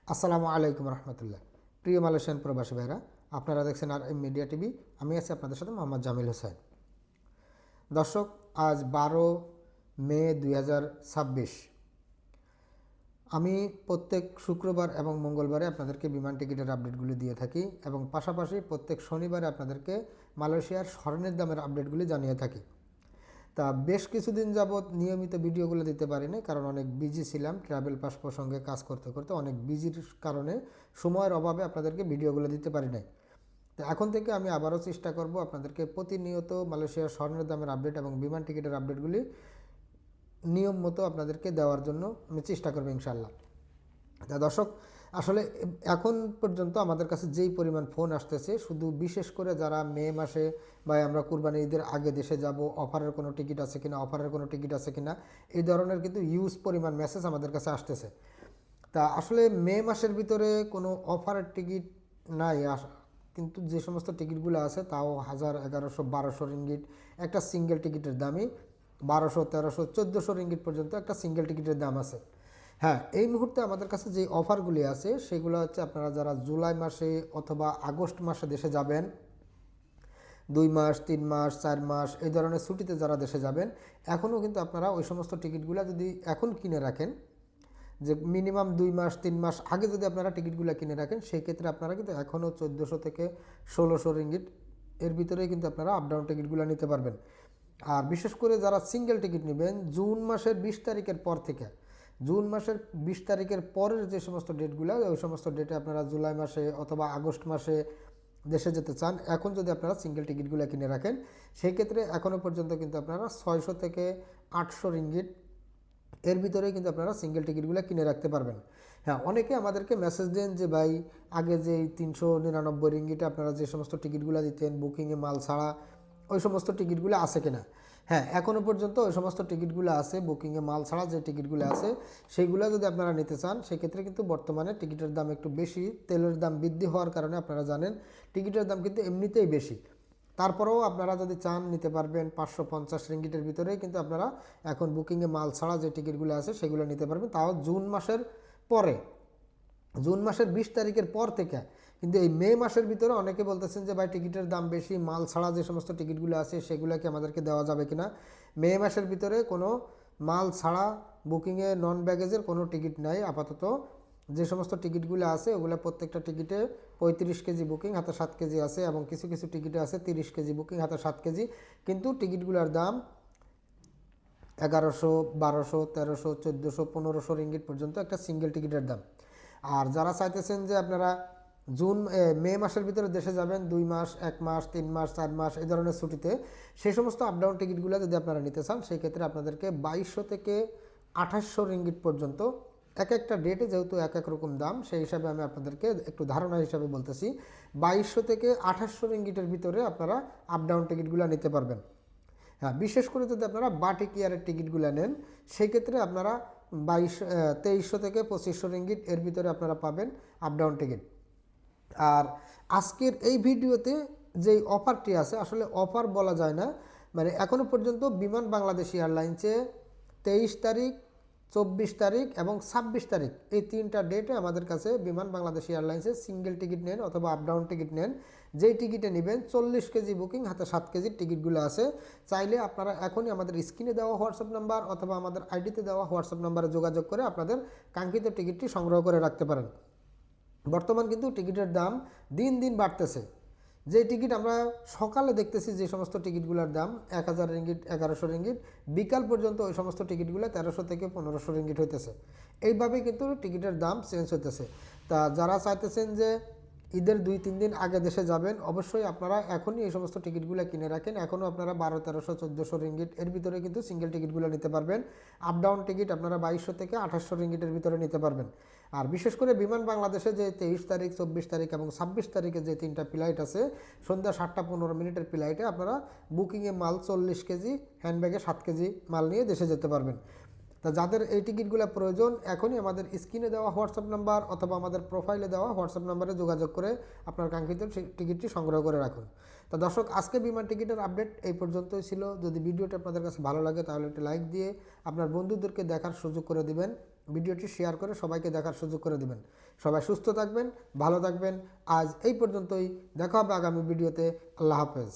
আসসালামু আলাইকুম রহমতুল্লাহ। প্রিয় মালয়েশিয়ান প্রবাসী ভাইরা, আপনারা দেখছেন আর এম মিডিয়া টিভি। আমি আছি আপনাদের সাথে মোহাম্মদ জামিল হোসেন। দর্শক, আজ 12 মে 2026। আমি প্রত্যেক শুক্রবার এবং মঙ্গলবারে আপনাদেরকে বিমান টিকিটের আপডেটগুলি দিয়ে থাকি এবং পাশাপাশি প্রত্যেক শনিবারে আপনাদেরকে মালয়েশিয়ার স্বর্ণের দামের আপডেটগুলি জানিয়ে থাকি। তা বেশ কিছুদিন যাবৎ নিয়মিত ভিডিওগুলো দিতে পারিনি, কারণ অনেক বিজি ছিলাম। ট্রাভেল পাস প্রসঙ্গে কাজ করতে করতে অনেক বিজির কারণে সময়ের অভাবে আপনাদেরকে ভিডিওগুলো দিতে পারি নাই। তো এখন থেকে আমি আবারও চেষ্টা করব আপনাদেরকে প্রতিনিয়ত মালয়েশিয়ার স্বর্ণের দামের আপডেট এবং বিমান টিকিটের আপডেটগুলি নিয়ম মতো আপনাদেরকে দেওয়ার জন্য আমি চেষ্টা করব ইনশাল্লাহ। তা দর্শক, আসলে এখন পর্যন্ত আমাদের কাছে যেই পরিমাণ ফোন আসতেছে, শুধু বিশেষ করে যারা মে মাসে বা আমরা কুরবানি ঈদের আগে দেশে যাব, অফারের কোনো টিকিট আছে কিনা, অফারের কোনো টিকিট আছে কিনা, এই ধরনের কিন্তু ইউজ পরিমাণ মেসেজ আমাদের কাছে আসতেছে। তা আসলে মে মাসের ভিতরে কোনো অফারের টিকিট নাই, কিন্তু যে সমস্ত টিকিটগুলো আছে তাও 1000, 1100, 1200 রিঙ্গিট একটা সিঙ্গেল টিকিটের দামই। 1200, 1300, 1400 রিঙ্গিট পর্যন্ত একটা সিঙ্গেল টিকিটের দাম আছে। হ্যাঁ, এই মুহূর্তে আমাদের কাছে যে অফারগুলি আছে সেগুলো হচ্ছে, আপনারা যারা জুলাই মাসে অথবা আগস্ট মাসে দেশে যাবেন, 2 মাস, 3 মাস, 4 মাস এই ধরনের ছুটিতে যারা দেশে যাবেন, এখনও কিন্তু আপনারা ওই সমস্ত টিকিটগুলো যদি এখন কিনে রাখেন, যে মিনিমাম 2 মাস 3 মাস আগে যদি আপনারা টিকিটগুলো কিনে রাখেন, সেই ক্ষেত্রে আপনারা কিন্তু এখনও 1400 থেকে 1600 রিঙ্গিট এর ভিতরেই কিন্তু আপনারা আপ ডাউন টিকিটগুলো নিতে পারবেন। আর বিশেষ করে যারা সিঙ্গেল টিকিট নেবেন জুন মাসের 20 তারিখের পর থেকে, জুন মাসের 20 তারিখের পরের যে সমস্ত ডেটগুলো, ওই সমস্ত ডেটে আপনারা জুলাই মাসে অথবা আগস্ট মাসে দেশে যেতে চান, এখন যদি আপনারা সিঙ্গেল টিকিটগুলো কিনে রাখেন, সেই ক্ষেত্রে এখনও পর্যন্ত কিন্তু আপনারা 600 থেকে 800 রিঙ্গিট এর ভিতরেই কিন্তু আপনারা সিঙ্গেল টিকিটগুলো কিনে রাখতে পারবেন। হ্যাঁ, অনেকে আমাদেরকে মেসেজ দেন যে ভাই, আগে যে 399 রিঙ্গিটে আপনারা যে সমস্ত টিকিটগুলো দিতেন বুকিংয়ে মাল ছাড়া, ওই সমস্ত টিকিটগুলো আছে কিনা। হ্যাঁ, এখনও পর্যন্ত ওই সমস্ত টিকিটগুলো আছে, বুকিংয়ে মাল ছাড়া যে টিকিটগুলো আছে সেইগুলো যদি আপনারা নিতে চান, সেক্ষেত্রে কিন্তু বর্তমানে টিকিটের দাম একটু বেশি। তেলের দাম বৃদ্ধি হওয়ার কারণে আপনারা জানেন টিকিটের দাম কিন্তু এমনিতেই বেশি। তারপরেও আপনারা যদি চান নিতে পারবেন 550 রিঙ্গিটের ভিতরেই কিন্তু আপনারা এখন বুকিংয়ে মাল ছাড়া যে টিকিটগুলো আছে সেগুলো নিতে পারবেন, তাও জুন মাসের পরে, জুন মাসের 20 তারিখের পর থেকে। কিন্তু এই মে মাসের ভিতরে অনেকে বলতেছেন যে ভাই টিকিটের দাম বেশি, মাল ছাড়া যে সমস্ত টিকিটগুলো আছে সেগুলো কি আমাদেরকে দেওয়া যাবে কিনা। মে মাসের ভিতরে কোনো মাল ছাড়া বুকিংয়ে নন ব্যাগেজের কোনো টিকিট নাই আপাতত। যে সমস্ত টিকিটগুলো আছে ওগুলো প্রত্যেকটা টিকিটে 35 কেজি বুকিং হাতে 7 কেজি আছে, এবং কিছু কিছু টিকিটে আছে 30 কেজি বুকিং হাতে 7 কেজি। কিন্তু টিকিটগুলোর দাম 1100, 1200, 1300, 1400, 1500 রিঙ্গিট পর্যন্ত একটা সিঙ্গেল টিকিটের দাম। আর যারা চাইতেছেন যে আপনারা মে মাসের ভিতরে দেশে যাবেন 2 মাস, 1 মাস, 3 মাস, 4 মাস এই ধরনের ছুটিতে, সেই সমস্ত আপ ডাউন টিকিটগুলো যদি আপনারা নিতে চান, সেই ক্ষেত্রে আপনাদেরকে 2200 থেকে 2800 রিঙ্গিট পর্যন্ত এক একটা ডেটে, যেহেতু এক এক রকম দাম, সেই হিসাবে আমি আপনাদেরকে একটু ধারণা হিসাবে বলতেছি, 2200 থেকে 2800 রিঙ্গিটের ভিতরে আপনারা আপ ডাউন টিকিটগুলো নিতে পারবেন। হ্যাঁ, বিশেষ করে যদি আপনারা বাটিক এয়ারের টিকিটগুলো নেন, সেই ক্ষেত্রে আপনারা 2300 থেকে 2500 রিঙ্গিট এর ভিতরে আপনারা পাবেন আপ ডাউন টিকিট। আর আজকের এই ভিডিওতে যেই অফারটি আছে, আসলে অফার বলা যায় না, মানে এখনও পর্যন্ত বিমান বাংলাদেশ এয়ারলাইন্সে 23 তারিখ, 24 তারিখ এবং 26 তারিখ এই 3টা ডেটে আমাদের কাছে বিমান বাংলাদেশ এয়ারলাইন্সে সিঙ্গেল টিকিট নেন অথবা আপ ডাউন টিকিট নেন, যেই টিকিটে নেবেন 40 কেজি বুকিং হাতে 7 কেজির টিকিটগুলো আছে। চাইলে আপনারা এখনই আমাদের স্ক্রিনে দেওয়া হোয়াটসঅ্যাপ নাম্বার অথবা আমাদের আইডিতে দেওয়া হোয়াটসঅ্যাপ নাম্বারে যোগাযোগ করে আপনাদের কাঙ্ক্ষিত টিকিটটি সংগ্রহ করে রাখতে পারেন। বর্তমান কিন্তু টিকিটের দাম দিন দিন বাড়তেছে। যে টিকিট আমরা সকালে দেখতেছি যে সমস্ত টিকিটগুলোর দাম 1000 রিঙ্গিট, 1100 রিঙ্গিট, বিকাল পর্যন্ত ওই সমস্ত টিকিটগুলো 1300 থেকে 1500 রিঙ্গিট হইতেছে। এইভাবেই কিন্তু টিকিটের দাম চেঞ্জ হইতেছে। তা যারা চাইতেছেন যে ঈদের 2-3 দিন আগে দেশে যাবেন, অবশ্যই আপনারা এখনই এই সমস্ত টিকিটগুলো কিনে রাখেন। এখনও আপনারা 1200, 1300, 1400 রিঙ্গিট এর ভিতরে কিন্তু সিঙ্গেল টিকিটগুলো নিতে পারবেন। আপ ডাউন টিকিট আপনারা 2200 থেকে 2800 রিঙ্গিটের ভিতরে নিতে পারবেন। আর বিশেষ করে বিমান বাংলাদেশে যে 23 তারিখ, 24 তারিখ এবং 26 তারিখে যে 3টা ফ্লাইট আছে, সন্ধ্যা 7টা 15 মিনিটের ফ্লাইটে আপনারা বুকিংয়ে মাল 40 কেজি, হ্যান্ডব্যাগে 7 কেজি মাল নিয়ে দেশে যেতে পারবেন। তা যাদের এই টিকিটগুলো প্রয়োজন এখনই আমাদের স্ক্রিনে দেওয়া হোয়াটসঅ্যাপ নাম্বার অথবা আমাদের প্রোফাইলে দেওয়া হোয়াটসঅ্যাপ নাম্বারে যোগাযোগ করে আপনার কাঙ্ক্ষিত টিকিটটি সংগ্রহ করে রাখুন। তো দর্শক, আজকে বিমান টিকিটের আপডেট এই পর্যন্তই ছিল। যদি ভিডিওটি আপনাদের কাছে ভালো লাগে তাহলে একটি লাইক দিয়ে আপনার বন্ধুদেরকে দেখার সুযোগ করে দিবেন, ভিডিওটি শেয়ার করে সবাইকে দেখার সুযোগ করে দিবেন। সবাই সুস্থ থাকবেন, ভালো থাকবেন। আজ এই পর্যন্তই, দেখা হবে আগামী ভিডিওতে। আল্লাহ হাফেজ।